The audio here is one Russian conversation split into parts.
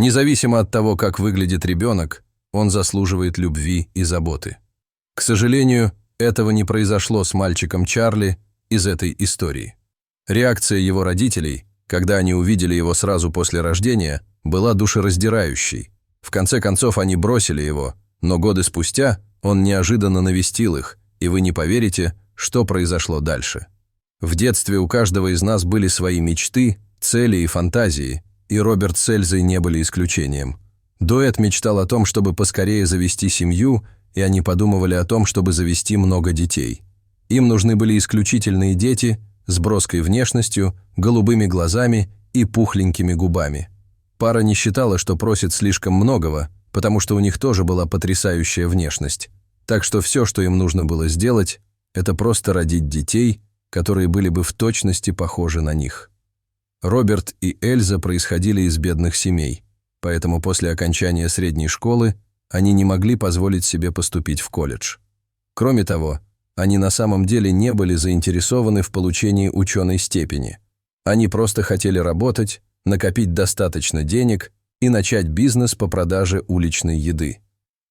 Независимо от того, как выглядит ребенок, он заслуживает любви и заботы. К сожалению, этого не произошло с мальчиком Чарли из этой истории. Реакция его родителей, когда они увидели его сразу после рождения, была душераздирающей. В конце концов, они бросили его, но годы спустя он неожиданно навестил их, и вы не поверите, что произошло дальше. В детстве у каждого из нас были свои мечты, цели и фантазии, и Роберт с Эльзой не были исключением. Дуэт мечтал о том, чтобы поскорее завести семью, и они подумывали о том, чтобы завести много детей. Им нужны были исключительные дети с броской внешностью, голубыми глазами и пухленькими губами. Пара не считала, что просит слишком многого, потому что у них тоже была потрясающая внешность. Так что все, что им нужно было сделать, это просто родить детей, которые были бы в точности похожи на них. Роберт и Эльза происходили из бедных семей, поэтому после окончания средней школы они не могли позволить себе поступить в колледж. Кроме того, они на самом деле не были заинтересованы в получении ученой степени. Они просто хотели работать, накопить достаточно денег и начать бизнес по продаже уличной еды.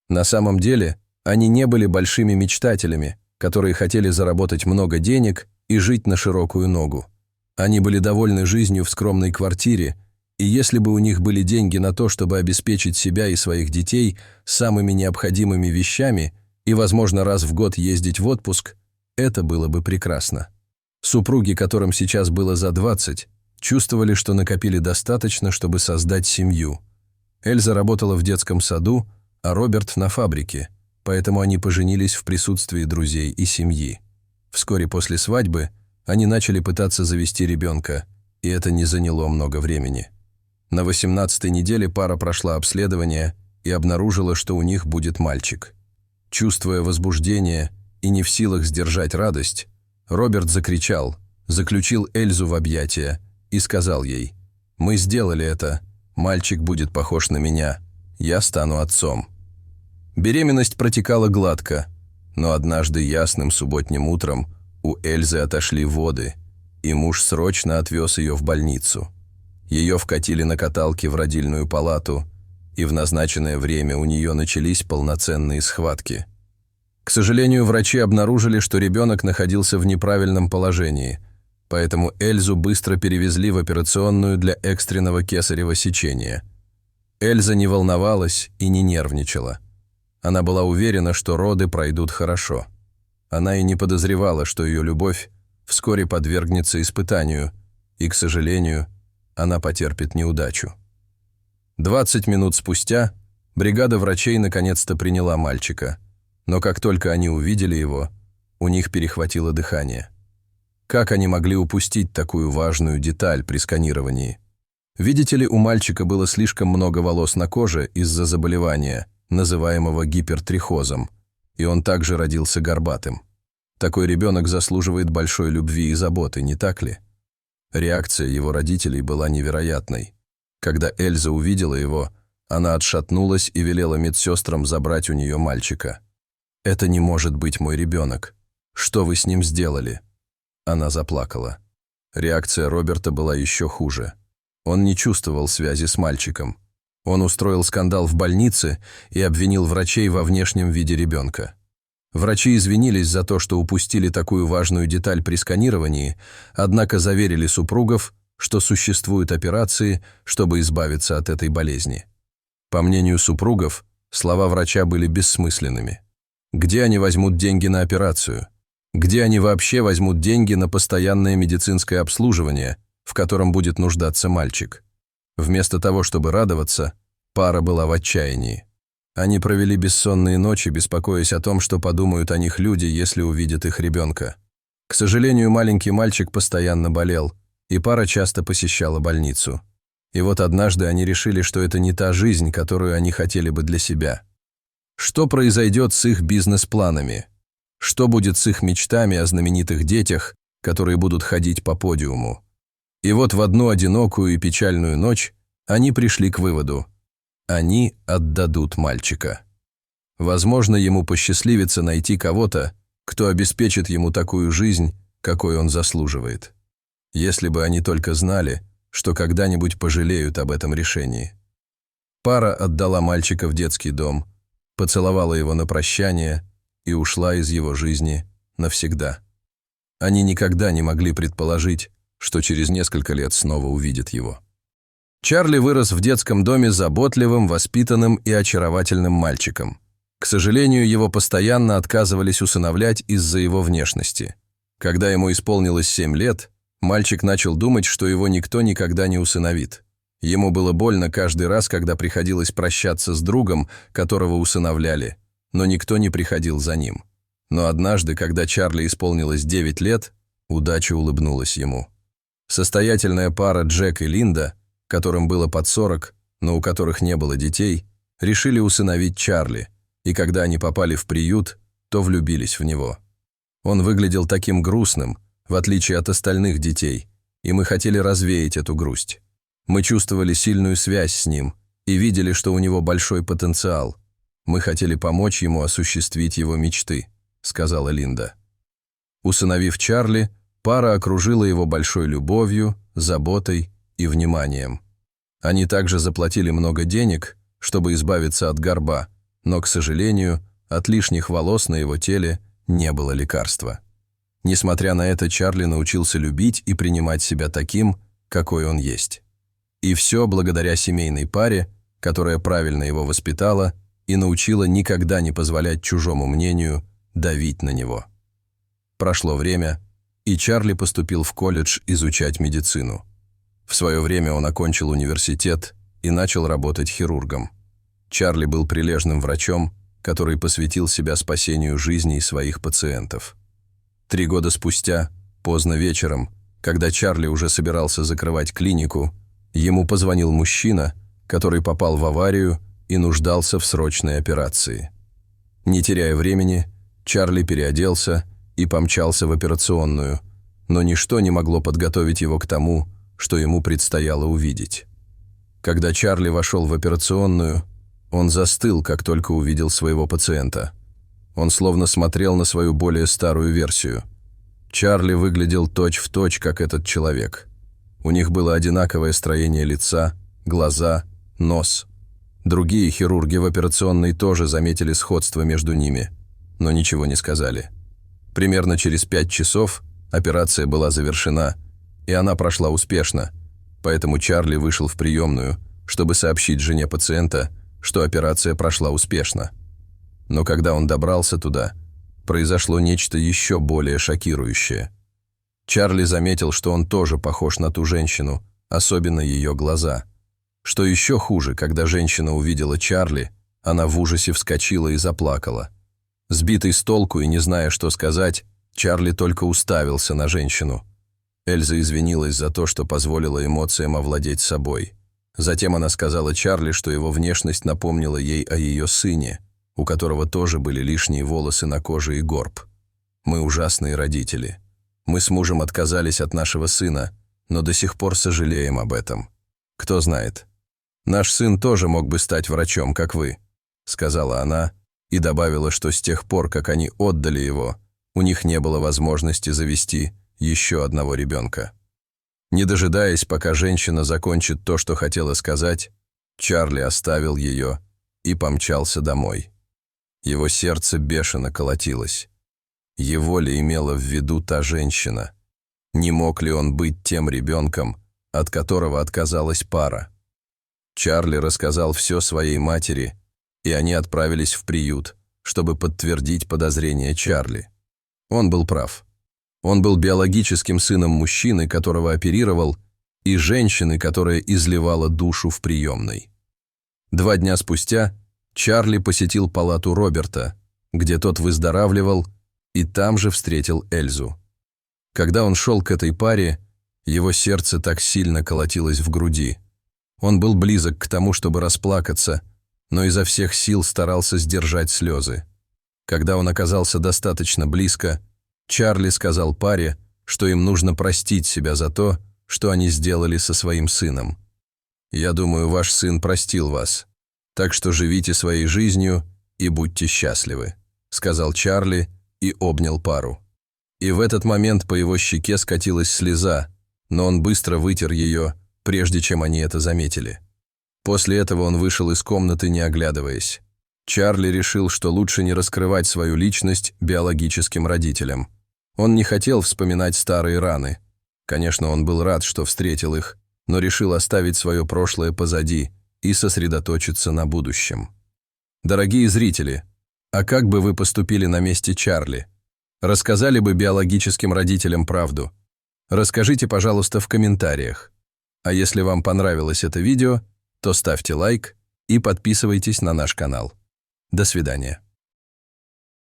На самом деле, они не были большими мечтателями, которые хотели заработать много денег и жить на широкую ногу. Они были довольны жизнью в скромной квартире, и если бы у них были деньги на то, чтобы обеспечить себя и своих детей самыми необходимыми вещами и, возможно, раз в год ездить в отпуск, это было бы прекрасно. Супруги, которым сейчас было за 20, чувствовали, что накопили достаточно, чтобы создать семью. Эльза работала в детском саду, а Роберт на фабрике, поэтому они поженились в присутствии друзей и семьи. Вскоре после свадьбы они начали пытаться завести ребенка, и это не заняло много времени. На 18-й неделе пара прошла обследование и обнаружила, что у них будет мальчик. Чувствуя возбуждение и не в силах сдержать радость, Роберт закричал, заключил Эльзу в объятия и сказал ей: «Мы сделали это, мальчик будет похож на меня, я стану отцом». Беременность протекала гладко, но однажды ясным субботним утром у Эльзы отошли воды, и муж срочно отвез ее в больницу. Ее вкатили на каталке в родильную палату, и в назначенное время у нее начались полноценные схватки. К сожалению, врачи обнаружили, что ребенок находился в неправильном положении, поэтому Эльзу быстро перевезли в операционную для экстренного кесарево сечения. Эльза не волновалась и не нервничала. Она была уверена, что роды пройдут хорошо. Она и не подозревала, что ее любовь вскоре подвергнется испытанию, и, к сожалению, она потерпит неудачу. 20 минут спустя бригада врачей наконец-то приняла мальчика, но как только они увидели его, у них перехватило дыхание. Как они могли упустить такую важную деталь при сканировании? Видите ли, у мальчика было слишком много волос на коже из-за заболевания, называемого гипертрихозом, и он также родился горбатым. Такой ребенок заслуживает большой любви и заботы, не так ли? Реакция его родителей была невероятной. Когда Эльза увидела его, она отшатнулась и велела медсестрам забрать у нее мальчика. «Это не может быть мой ребенок. Что вы с ним сделали?» Она заплакала. Реакция Роберта была еще хуже. Он не чувствовал связи с мальчиком. Он устроил скандал в больнице и обвинил врачей во внешнем виде ребенка. Врачи извинились за то, что упустили такую важную деталь при сканировании, однако заверили супругов, что существуют операции, чтобы избавиться от этой болезни. По мнению супругов, слова врача были бессмысленными. Где они возьмут деньги на операцию? Где они вообще возьмут деньги на постоянное медицинское обслуживание, в котором будет нуждаться мальчик? Вместо того, чтобы радоваться, пара была в отчаянии. Они провели бессонные ночи, беспокоясь о том, что подумают о них люди, если увидят их ребенка. К сожалению, маленький мальчик постоянно болел, и пара часто посещала больницу. И вот однажды они решили, что это не та жизнь, которую они хотели бы для себя. Что произойдет с их бизнес-планами? Что будет с их мечтами о знаменитых детях, которые будут ходить по подиуму? И вот в одну одинокую и печальную ночь они пришли к выводу: они отдадут мальчика. Возможно, ему посчастливится найти кого-то, кто обеспечит ему такую жизнь, какой он заслуживает. Если бы они только знали, что когда-нибудь пожалеют об этом решении. Пара отдала мальчика в детский дом, поцеловала его на прощание и ушла из его жизни навсегда. Они никогда не могли предположить, что через несколько лет снова увидят его. Чарли вырос в детском доме заботливым, воспитанным и очаровательным мальчиком. К сожалению, его постоянно отказывались усыновлять из-за его внешности. Когда ему исполнилось 7 лет, мальчик начал думать, что его никто никогда не усыновит. Ему было больно каждый раз, когда приходилось прощаться с другом, которого усыновляли, но никто не приходил за ним. Но однажды, когда Чарли исполнилось 9 лет, удача улыбнулась ему. Состоятельная пара Джек и Линда, которым было под 40, но у которых не было детей, решили усыновить Чарли, и когда они попали в приют, то влюбились в него. Он выглядел таким грустным, в отличие от остальных детей, и мы хотели развеять эту грусть. Мы чувствовали сильную связь с ним и видели, что у него большой потенциал. Мы хотели помочь ему осуществить его мечты, сказала Линда. Усыновив Чарли, пара окружила его большой любовью, заботой и вниманием. Они также заплатили много денег, чтобы избавиться от горба, но, к сожалению, от лишних волос на его теле не было лекарства. Несмотря на это, Чарли научился любить и принимать себя таким, какой он есть. И все благодаря семейной паре, которая правильно его воспитала и научила никогда не позволять чужому мнению давить на него. Прошло время, и Чарли поступил в колледж изучать медицину. В свое время он окончил университет и начал работать хирургом. Чарли был прилежным врачом, который посвятил себя спасению жизней своих пациентов. 3 года спустя, поздно вечером, когда Чарли уже собирался закрывать клинику, ему позвонил мужчина, который попал в аварию и нуждался в срочной операции. Не теряя времени, Чарли переоделся и помчался в операционную, но ничто не могло подготовить его к тому, что ему предстояло увидеть. Когда Чарли вошел в операционную, он застыл, как только увидел своего пациента. Он словно смотрел на свою более старую версию. Чарли выглядел точь-в-точь, как этот человек. У них было одинаковое строение лица, глаза, нос. Другие хирурги в операционной тоже заметили сходство между ними, но ничего не сказали. Примерно через 5 часов операция была завершена, и она прошла успешно, поэтому Чарли вышел в приемную, чтобы сообщить жене пациента, что операция прошла успешно. Но когда он добрался туда, произошло нечто еще более шокирующее. Чарли заметил, что он тоже похож на ту женщину, особенно ее глаза. Что еще хуже, когда женщина увидела Чарли, она в ужасе вскочила и заплакала. Сбитый с толку и не зная, что сказать, Чарли только уставился на женщину. Эльза извинилась за то, что позволила эмоциям овладеть собой. Затем она сказала Чарли, что его внешность напомнила ей о ее сыне, у которого тоже были лишние волосы на коже и горб. «Мы ужасные родители. Мы с мужем отказались от нашего сына, но до сих пор сожалеем об этом. Кто знает, наш сын тоже мог бы стать врачом, как вы», — сказала она и добавила, что с тех пор, как они отдали его, у них не было возможности завести еще одного ребенка. Не дожидаясь, пока женщина закончит то, что хотела сказать, Чарли оставил ее и помчался домой. Его сердце бешено колотилось. Его ли имела в виду та женщина? Не мог ли он быть тем ребенком, от которого отказалась пара? Чарли рассказал все своей матери, и они отправились в приют, чтобы подтвердить подозрения Чарли. Он был прав. Он был биологическим сыном мужчины, которого оперировал, и женщины, которая изливала душу в приемной. 2 дня спустя Чарли посетил палату Роберта, где тот выздоравливал, и там же встретил Эльзу. Когда он шел к этой паре, его сердце так сильно колотилось в груди. Он был близок к тому, чтобы расплакаться, но изо всех сил старался сдержать слезы. Когда он оказался достаточно близко, Чарли сказал паре, что им нужно простить себя за то, что они сделали со своим сыном. «Я думаю, ваш сын простил вас, так что живите своей жизнью и будьте счастливы», — сказал Чарли и обнял пару. И в этот момент по его щеке скатилась слеза, но он быстро вытер ее, прежде чем они это заметили. После этого он вышел из комнаты, не оглядываясь. Чарли решил, что лучше не раскрывать свою личность биологическим родителям. Он не хотел вспоминать старые раны. Конечно, он был рад, что встретил их, но решил оставить свое прошлое позади и сосредоточиться на будущем. Дорогие зрители, а как бы вы поступили на месте Чарли? Рассказали бы биологическим родителям правду? Расскажите, пожалуйста, в комментариях. А если вам понравилось это видео, то ставьте лайк и подписывайтесь на наш канал. До свидания.